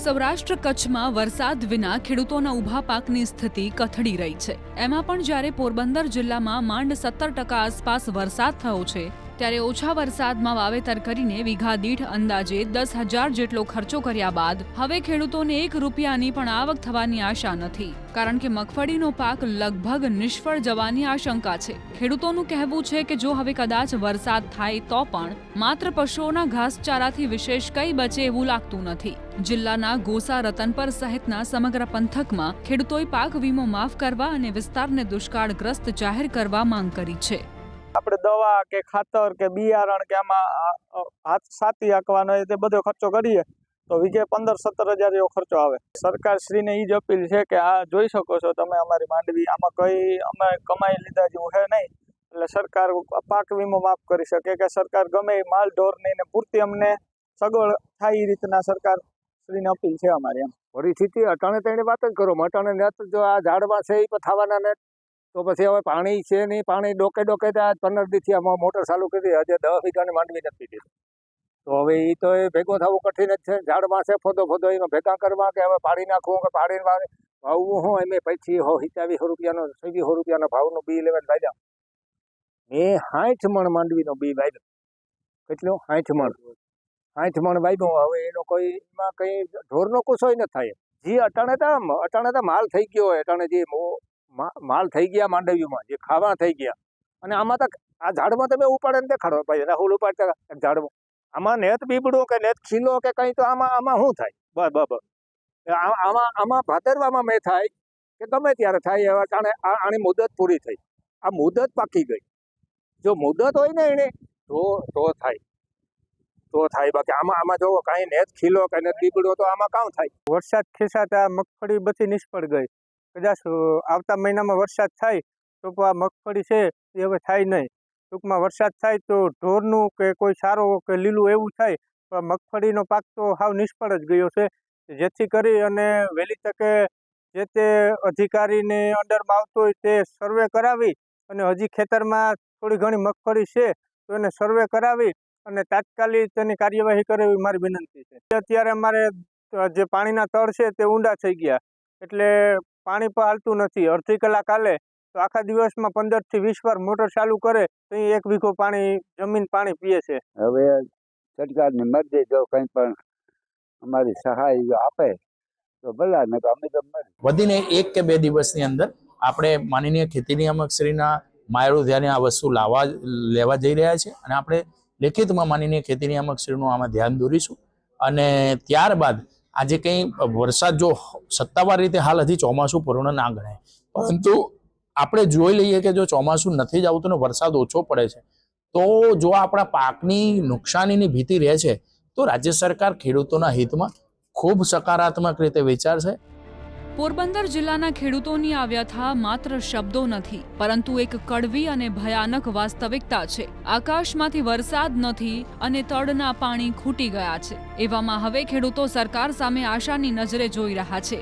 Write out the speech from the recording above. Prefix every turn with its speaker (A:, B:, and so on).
A: સૌરાષ્ટ્ર કચ્છમાં વરસાદ વિના ખેડૂતોના ઊભા પાકની સ્થિતિ કથળી રહી છે। એમાં પણ જ્યારે પોરબંદર જિલ્લામાં માંડ 17% આસપાસ વરસાદ થયો છે, ત્યારે ઓછા વરસાદમાં વાવેતર કરીને વીઘા દીઠ અંદાજે 10,000 જેટલો ખર્ચો કર્યા બાદ હવે ખેડૂતોને 1 રૂપિયાની પણ આવક થવાની આશા નથી, કારણ કે મગફળીનો પાક લગભગ નિષ્ફળ જવાની આશંકા છે। ખેડૂતોનું કહેવું છે કે જો હવે કદાચ વરસાદ થાય તો પણ માત્ર પશુઓના ઘાસચારાથી વિશેષ કંઈ બચે એવું લાગતું નથી। જિલ્લાના ગોસા, રતનપર સહિતના સમગ્ર પંથકમાં ખેડૂતોએ પાક વીમો માફ કરવા અને વિસ્તારને દુષ્કાળગ્રસ્ત જાહેર કરવા માંગ કરી છે।
B: આપણે દવા કે ખાતર કે બિયારણ કે આમાં હાથ સાથી આંકવાનો તે બધો ખર્ચો કરીએ તો વીઘે 15-17 હજાર એવો ખર્ચો આવે। સરકાર શ્રીને એ જ અપીલ છે કે આ જોઈ શકો છો તમે અમારી માંડવી, આમાં કઈ અમે કમાઈ લીધા જેવું છે નહીં, એટલે સરકાર પાક વીમો માફ કરી શકે કે સરકાર ગમે માલ ઢોરની ને પૂરતી અમને સગવડ થાય એ રીતના સરકાર શ્રીને અપીલ છે અમારી। એમ
C: પરિસ્થિતિ અટાણે તેની વાત જ કરો, અટાણે નેત જો આ ઝાડમાં છે એ થવાના ને તો પછી હવે પાણી છે નહીં, પાણી ડોકે 15 દીથી આમાં મોટર ચાલુ કરી હજે 10 વીઘાની માંડવી નથી દીધી, તો હવે એ તો એ ભેગો થવું કઠિન જ છે। ઝાડમાં છે ફોદો એમાં ભેગા કરવા કે હવે પાડી નાખવું કે પાડી ભાવવું હું એમ પછી 2700 રૂપિયાનો 2700 રૂપિયાનો ભાવનું બી લેવા ભાઈ મેં 60 મણ માંડવીનો બી વાવ્યો। કેટલું 60 મણ વાવ્યું। હવે એનો કોઈ એમાં કંઈ ઢોરનો કુસોય ન થાય। જે અટાણે તો માલ થઈ ગયો હોય, અટાણે જે માલ થઈ ગયા માંડવીમાં જે ખાવા થઈ ગયા, અને આમાં તો આ ઝાડમાં તમે ઉપાડે ને દેખાડો ભાઈ રાહુલ ઉપાડતા ઝાડમાં આમાં નેત બીબડો કે નેત ખીલો કે કંઈ તો આમાં શું થાય? બસ આમાં ભાદરવામાં મેં થાય કે ગમે ત્યારે થાય। આની મુદત પૂરી થઈ, આ મુદત પાકી ગઈ। જો મુદત હોય ને એને તો થાય બાકી આમાં જો કાંઈ નેત ખીલો કે નેત બીબડો તો આમાં કામ થાય?
B: વરસાદ ખેંચાતા મગફળી બધી નિષ્ફળ ગઈ। કદાચ આવતા મહિનામાં વરસાદ થાય તો આ મગફળી છે એ હવે થાય નહીં। ટૂંકમાં વરસાદ થાય તો ઢોરનું કે કોઈ સારો કે લીલું એવું થાય, પણ મગફળીનો પાક તો હાવ નિષ્ફળ જ ગયો છે। જેથી કરી અને વહેલી તકે જે તે અધિકારીને અંડરમાં આવતો હોય તે સર્વે કરાવી અને હજી ખેતરમાં થોડી ઘણી મગફળી છે તો એને સર્વે કરાવી અને તાત્કાલિક તેની કાર્યવાહી કરે એવી મારી વિનંતી છે। અત્યારે અમારે જે પાણીના તળ છે તે ઊંડા થઈ ગયા, એટલે પાણી પણ હાલતું નથી। અડધી કલાક હાલે તો આખા દિવસમાં 15 થી 20 વાર મોટર ચાલુ કરે તો 1 વીઘો પાણી જમીન પાણી પીએ છે।
C: હવે સરકારની મરજી, જો કંઈ પણ અમારી સહાય આપે તો ભલા, ને અમે તો
D: વધીને 1 કે 2 દિવસની અંદર આપણે માનનીય ખેતી નિયામક શ્રીના માયરું ધ્યાને આ વસ્તુ લેવા જઈ રહ્યા છે, અને આપણે લેખિતમાં માનનીય ખેતી નિયામક શ્રીનું આમાં ધ્યાન દોરીશું। અને ત્યારબાદ આજે કંઈ વરસાદ જો સત્તાવાર રીતે હાલ હજી ચોમાસું પૂર્ણ ના ગણાય, પરંતુ આપણે જોઈ લઈએ કે જો ચોમાસું નથી જ આવતું ને વરસાદ ઓછો પડે છે, તો જો આપણા પાકની નુકસાનીની ભીતિ રહે છે, તો રાજ્ય સરકાર ખેડૂતોના હિતમાં ખૂબ સકારાત્મક રીતે વિચારશે।
A: પોરબંદર જિલ્લાના ખેડૂતોની આ વ્યથા માત્ર શબ્દો નથી, પરંતુ એક કડવી અને ભયાનક વાસ્તવિકતા છે। આકાશમાંથી વરસાદ નથી અને તળના પાણી ખૂટી ગયા છે। એવામાં હવે ખેડૂતો સરકાર સામે આશાની નજરે જોઈ રહ્યા છે।